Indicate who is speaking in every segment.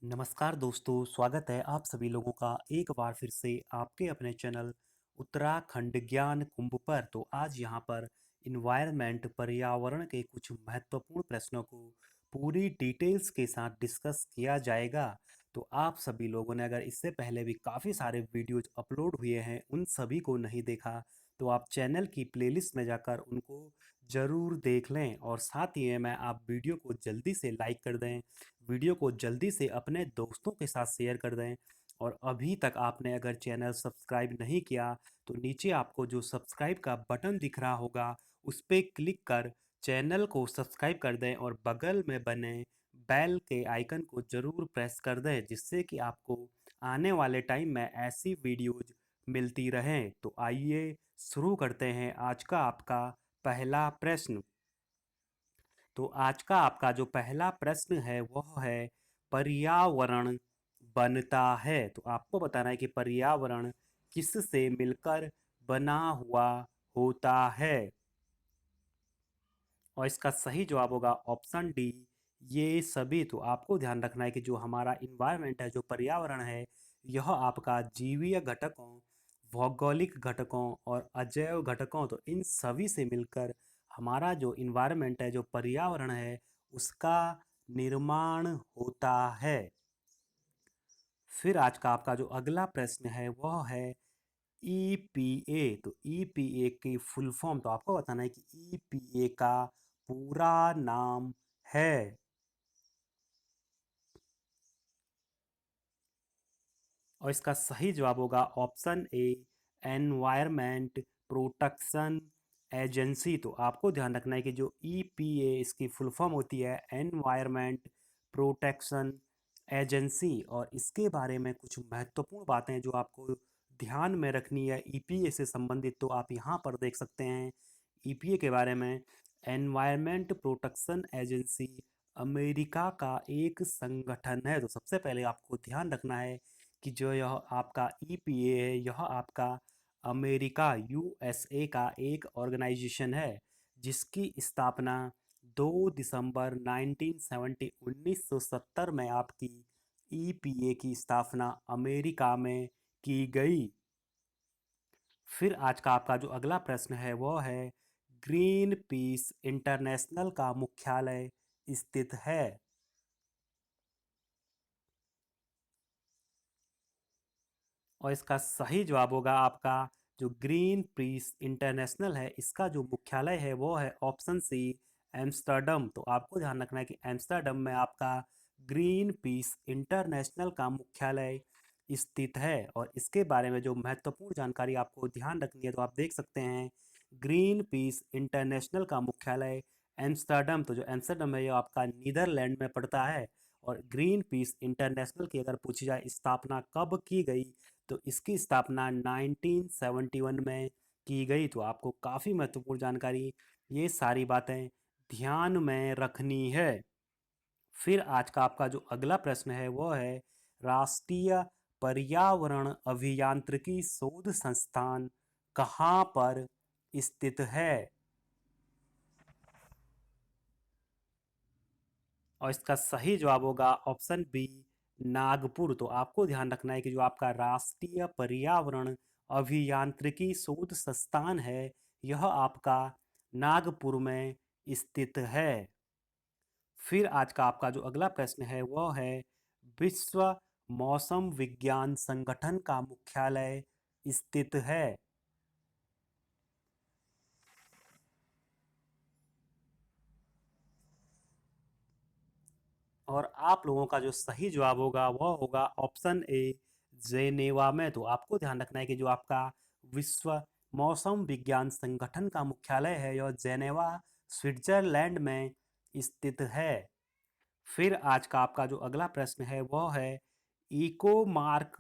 Speaker 1: नमस्कार दोस्तों, स्वागत है आप सभी लोगों का एक बार फिर से आपके अपने चैनल उत्तराखंड ज्ञान कुंभ पर। तो आज यहाँ पर इन्वायरमेंट पर्यावरण के कुछ महत्वपूर्ण प्रश्नों को पूरी डिटेल्स के साथ डिस्कस किया जाएगा। तो आप सभी लोगों ने अगर इससे पहले भी काफ़ी सारे वीडियोज अपलोड हुए हैं, उन सभी को नहीं देखा तो आप चैनल की प्लेलिस्ट में जाकर उनको ज़रूर देख लें। और साथ ही में आप वीडियो को जल्दी से लाइक कर दें, वीडियो को जल्दी से अपने दोस्तों के साथ शेयर कर दें। और अभी तक आपने अगर चैनल सब्सक्राइब नहीं किया तो नीचे आपको जो सब्सक्राइब का बटन दिख रहा होगा उस पर क्लिक कर चैनल को सब्सक्राइब कर दें और बगल में बने बेल के आइकन को ज़रूर प्रेस कर दें, जिससे कि आपको आने वाले टाइम में ऐसी वीडियोज मिलती रहें। तो आइए शुरू करते हैं आज का आपका पहला प्रश्न। तो आज का आपका जो पहला प्रश्न है वह है पर्यावरण बनता है। तो आपको बताना है कि पर्यावरण किससे मिलकर बना हुआ होता है। और इसका सही जवाब होगा ऑप्शन डी, ये सभी। तो आपको ध्यान रखना है कि जो हमारा इन्वायरमेंट है, जो पर्यावरण है, यह आपका जीवीय घटकों, भौगोलिक घटकों और अजैव घटकों, तो इन सभी से मिलकर हमारा जो इन्वायरमेंट है, जो पर्यावरण है, उसका निर्माण होता है। फिर आज का आपका जो अगला प्रश्न है वह है ईपीए। तो ईपीए की फुल फॉर्म, तो आपको बताना है कि ईपीए का पूरा नाम है। और इसका सही जवाब होगा option A, environment protection agency. तो आपको ध्यान रखना है कि जो ईपीए इसकी फुल फॉर्म होती है एनवायरमेंट प्रोटेक्शन एजेंसी। और इसके बारे में कुछ महत्वपूर्ण बातें जो आपको ध्यान में रखनी है ईपीए से संबंधित, तो आप यहाँ पर देख सकते हैं ईपीए के बारे में। एनवायरमेंट प्रोटेक्शन एजेंसी अमेरिका का एक संगठन है। तो सबसे पहले आपको ध्यान रखना है कि जो यह आपका ईपीए है, यह आपका अमेरिका यूएसए का एक ऑर्गेनाइजेशन है, जिसकी स्थापना 2 दिसंबर 1970 में आपकी ईपीए की स्थापना अमेरिका में की गई। फिर आज का आपका जो अगला प्रश्न है वह है ग्रीन पीस इंटरनेशनल का मुख्यालय स्थित है। और इसका सही जवाब होगा आपका जो ग्रीन पीस इंटरनेशनल है, इसका जो मुख्यालय है वो है ऑप्शन सी, एम्स्टर्डम। तो आपको ध्यान रखना है कि एम्स्टर्डम में आपका ग्रीन पीस इंटरनेशनल का मुख्यालय स्थित है। और इसके बारे में जो महत्वपूर्ण जानकारी आपको ध्यान रखनी है, तो आप देख सकते हैं ग्रीन पीस इंटरनेशनल का मुख्यालय एम्स्टर्डम। तो जो एम्स्टर्डम है ये आपका नीदरलैंड में पड़ता है। और ग्रीन पीस इंटरनेशनल की अगर पूछी जाए स्थापना कब की गई, तो इसकी स्थापना 1971 में की गई। तो आपको काफ़ी महत्वपूर्ण जानकारी, ये सारी बातें ध्यान में रखनी है। फिर आज का आपका जो अगला प्रश्न है वो है राष्ट्रीय पर्यावरण अभियांत्रिकी शोध संस्थान कहाँ पर स्थित है। और इसका सही जवाब होगा ऑप्शन बी, नागपुर। तो आपको ध्यान रखना है कि जो आपका राष्ट्रीय पर्यावरण अभियांत्रिकी शोध संस्थान है, यह आपका नागपुर में स्थित है। फिर आज का आपका जो अगला प्रश्न है वह है विश्व मौसम विज्ञान संगठन का मुख्यालय स्थित है। और आप लोगों का जो सही जवाब होगा वह होगा ऑप्शन ए, जेनेवा में। तो आपको ध्यान रखना है कि जो आपका विश्व मौसम विज्ञान संगठन का मुख्यालय है यह जेनेवा स्विट्जरलैंड में स्थित है। फिर आज का आपका जो अगला प्रश्न है वह है इको मार्क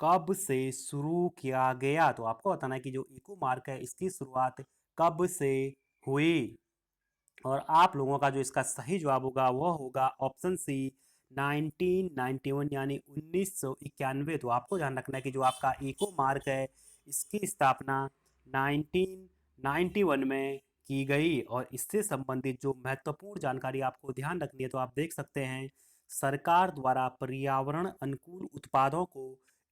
Speaker 1: कब से शुरू किया गया। तो आपको बताना है कि जो इको मार्क है इसकी शुरुआत कब से हुई। और आप लोगों का जो इसका सही जवाब होगा वह होगा ऑप्शन सी, 1991 यानी 1991। तो आपको ध्यान रखना है कि जो आपका इको मार्क है इसकी स्थापना 1991 में की गई। और इससे संबंधित जो महत्वपूर्ण जानकारी आपको ध्यान रखनी है, तो आप देख सकते हैं सरकार द्वारा पर्यावरण अनुकूल उत्पादों को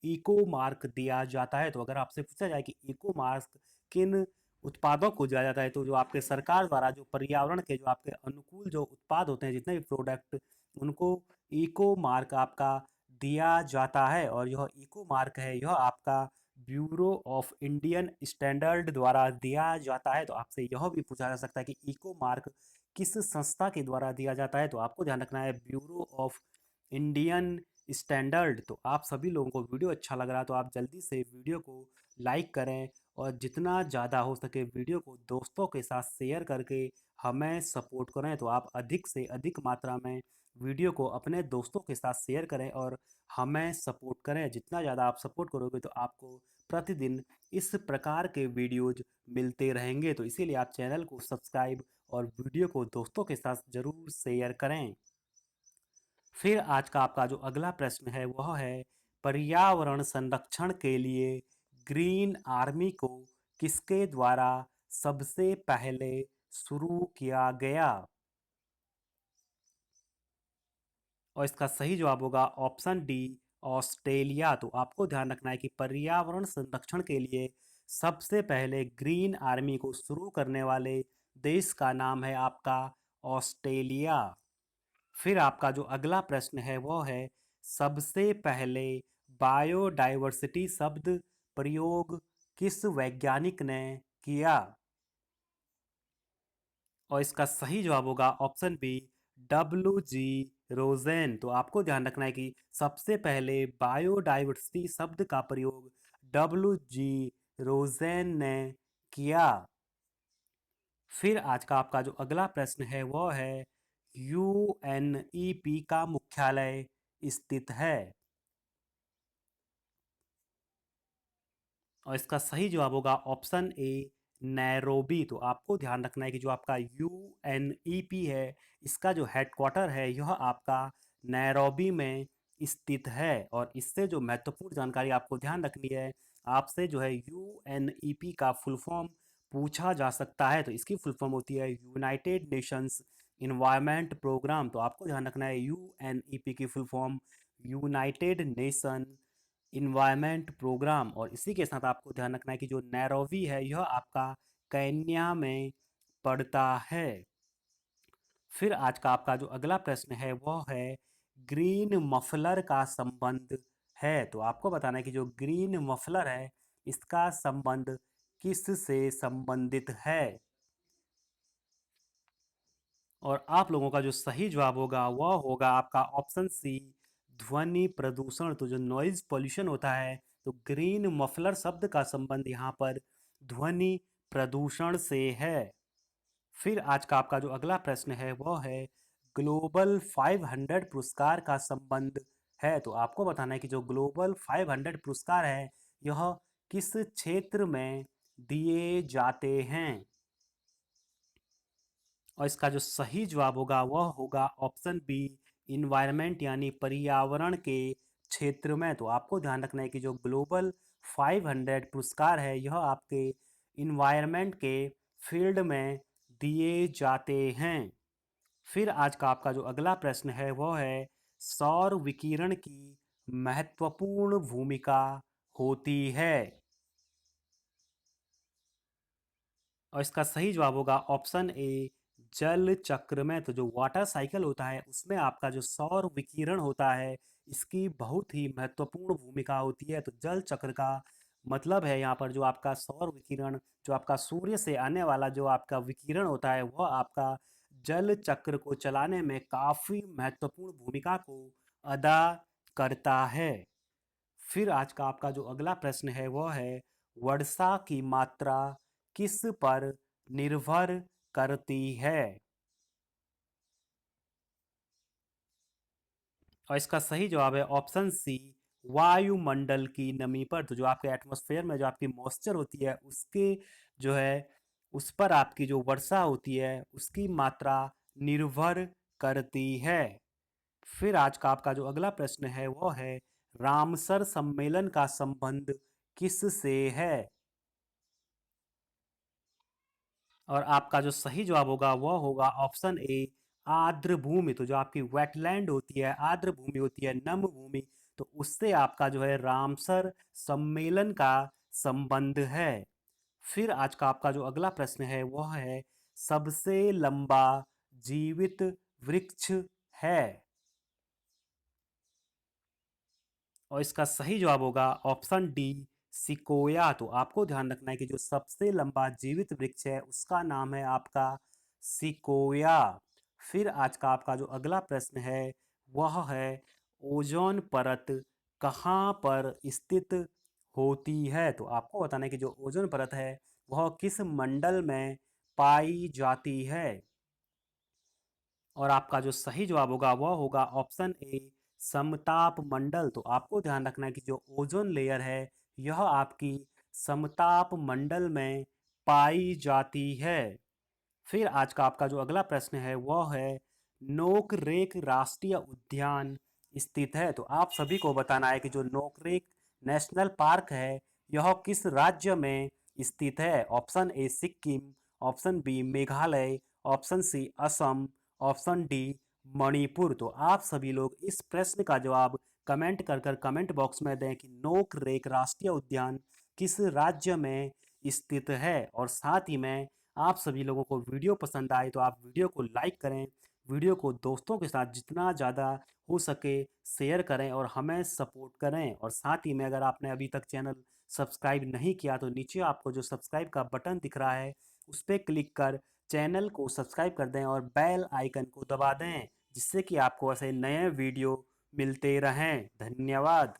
Speaker 1: इको मार्क दिया जाता है? तो अगर आपसे पूछा जाए कि इको मार्क किन उत्पादों को दिया जाता है, तो जो आपके सरकार द्वारा जो पर्यावरण के जो आपके अनुकूल जो उत्पाद होते हैं, जितने भी प्रोडक्ट, उनको इको मार्क आपका दिया जाता है। और यह इको मार्क है, यह आपका ब्यूरो ऑफ इंडियन स्टैंडर्ड द्वारा दिया जाता है। तो आपसे यह भी पूछा जा सकता है कि इको मार्क किस संस्था के द्वारा दिया जाता है? तो आपको ध्यान रखना है ब्यूरो ऑफ इंडियन स्टैंडर्ड। तो आप सभी लोगों को वीडियो अच्छा लग रहा है तो आप जल्दी से वीडियो को लाइक करें और जितना ज़्यादा हो सके वीडियो को दोस्तों के साथ शेयर करके हमें सपोर्ट करें। तो आप अधिक से अधिक मात्रा में वीडियो को अपने दोस्तों के साथ शेयर करें और हमें सपोर्ट करें। जितना ज़्यादा आप सपोर्ट करोगे तो आपको प्रतिदिन इस प्रकार के वीडियोज मिलते रहेंगे। तो इसीलिए आप चैनल को सब्सक्राइब और वीडियो को दोस्तों के साथ ज़रूर शेयर करें। फिर आज का आपका जो अगला प्रश्न है वह है, पर्यावरण संरक्षण के लिए ग्रीन आर्मी को किसके द्वारा सबसे पहले शुरू किया गया? और इसका सही जवाब होगा ऑप्शन डी, ऑस्ट्रेलिया। तो आपको ध्यान रखना है कि पर्यावरण संरक्षण के लिए सबसे पहले ग्रीन आर्मी को शुरू करने वाले देश का नाम है आपका ऑस्ट्रेलिया। फिर आपका जो अगला प्रश्न है वो है, सबसे पहले बायोडाइवर्सिटी शब्द प्रयोग किस वैज्ञानिक ने किया? और इसका सही जवाब होगा option B, W G Rosen. तो आपको ध्यान रखना है कि सबसे पहले बायोडाइवर्सिटी शब्द का प्रयोग डब्ल्यू जी रोजेन ने किया। फिर आज का आपका जो अगला प्रश्न है वो है, यूएनईपी का मुख्यालय स्थित है? और इसका सही जवाब होगा ऑप्शन ए, नैरोबी। तो आपको ध्यान रखना है कि जो आपका यूएनईपी है, इसका जो हेडक्वार्टर है यह आपका नैरोबी में स्थित है। और इससे जो महत्वपूर्ण जानकारी आपको ध्यान रखनी है, आपसे जो है यूएनईपी का फुल फॉर्म पूछा जा सकता है। तो इसकी फुल फॉर्म होती है यूनाइटेड नेशंस इन्वायरमेंट प्रोग्राम। तो आपको ध्यान रखना है यूएनईपी की full form United Nation environment programme. और इसी के साथ आपको ध्यान रखना है कि जो नैरोबी है यह आपका केन्या में पड़ता है। फिर आज का आपका जो अगला प्रश्न है वह है, ग्रीन मफलर का संबंध है? तो आपको बताना है कि जो ग्रीन मफलर है इसका संबंध किस से संबंधित है? और आप लोगों का जो सही जवाब होगा वह होगा आपका ऑप्शन सी, ध्वनि प्रदूषण। तो जो नॉइज पोल्यूशन होता है, तो ग्रीन मफलर शब्द का संबंध यहाँ पर ध्वनि प्रदूषण से है। फिर आज का आपका जो अगला प्रश्न है वह है, ग्लोबल 500 पुरस्कार का संबंध है? तो आपको बताना है कि जो ग्लोबल 500 पुरस्कार है यह किस क्षेत्र में दिए जाते हैं? और इसका जो सही जवाब होगा वह होगा ऑप्शन बी, इन्वायरमेंट यानी पर्यावरण के क्षेत्र में। तो आपको ध्यान रखना है कि जो ग्लोबल 500 पुरस्कार है यह आपके इन्वायरमेंट के फील्ड में दिए जाते हैं। फिर आज का आपका जो अगला प्रश्न है वह है, सौर विकिरण की महत्वपूर्ण भूमिका होती है? और इसका सही जवाब होगा ऑप्शन ए, जल चक्र में। तो जो वाटर साइकिल होता है उसमें आपका जो सौर विकिरण होता है इसकी बहुत ही महत्वपूर्ण भूमिका होती है। तो जल चक्र का मतलब है यहाँ पर जो आपका सौर विकिरण, जो आपका सूर्य से आने वाला जो आपका विकिरण होता है वह आपका जल चक्र को चलाने में काफ़ी महत्वपूर्ण भूमिका को अदा करता है। फिर आज का आपका जो अगला प्रश्न है वह है, वर्षा की मात्रा किस पर निर्भर करती है? और इसका सही जवाब है ऑप्शन सी, वायुमंडल की नमी पर। तो जो आपके एटमॉस्फेयर में जो आपकी मॉइस्चर होती है उसके जो है उस पर आपकी जो वर्षा होती है उसकी मात्रा निर्भर करती है। फिर आज का आपका जो अगला प्रश्न है वो है, रामसर सम्मेलन का संबंध किस से है? और आपका जो सही जवाब होगा वह होगा ऑप्शन ए, आर्द्र भूमि, तो जो आपकी वेटलैंड होती है, आर्द्र भूमि होती है, नम भूमि, तो उससे आपका जो है रामसर सम्मेलन का संबंध है। फिर आज का आपका जो अगला प्रश्न है वह है, सबसे लंबा जीवित वृक्ष है, और इसका सही जवाब होगा ऑप्शन डी, सिकोया। तो आपको ध्यान रखना है कि जो सबसे लंबा जीवित वृक्ष है उसका नाम है आपका सिकोया। फिर आज का आपका जो अगला प्रश्न है वह है, ओजोन परत कहाँ पर स्थित होती है। तो आपको बताना है कि जो ओजोन परत है वह किस मंडल में पाई जाती है, और आपका जो सही जवाब होगा वह होगा ऑप्शन ए, समताप मंडल। तो आपको ध्यान रखना है कि जो ओजोन लेयर है यह आपकी समताप मंडल में पाई जाती है। फिर आज का आपका जो अगला प्रश्न है वह है, नोकरेक राष्ट्रीय उद्यान स्थित है। तो आप सभी को बताना है कि जो नोकरेक नेशनल पार्क है यह किस राज्य में स्थित है। Option A Sikkim, option B Meghalaya, option C Assam, option D Manipur. तो आप सभी लोग इस प्रश्न का जवाब कमेंट कर कर कमेंट बॉक्स में दें कि नोकरेक राष्ट्रीय उद्यान किस राज्य में स्थित है। और साथ ही में आप सभी लोगों को वीडियो पसंद आए तो आप वीडियो को लाइक करें, वीडियो को दोस्तों के साथ जितना ज़्यादा हो सके शेयर करें और हमें सपोर्ट करें। और साथ ही में अगर आपने अभी तक चैनल सब्सक्राइब नहीं किया तो नीचे आपको जो सब्सक्राइब का बटन दिख रहा है उस पर क्लिक कर चैनल को सब्सक्राइब कर दें और बेल आइकन को दबा दें, जिससे कि आपको ऐसे नए वीडियो मिलते रहें। धन्यवाद।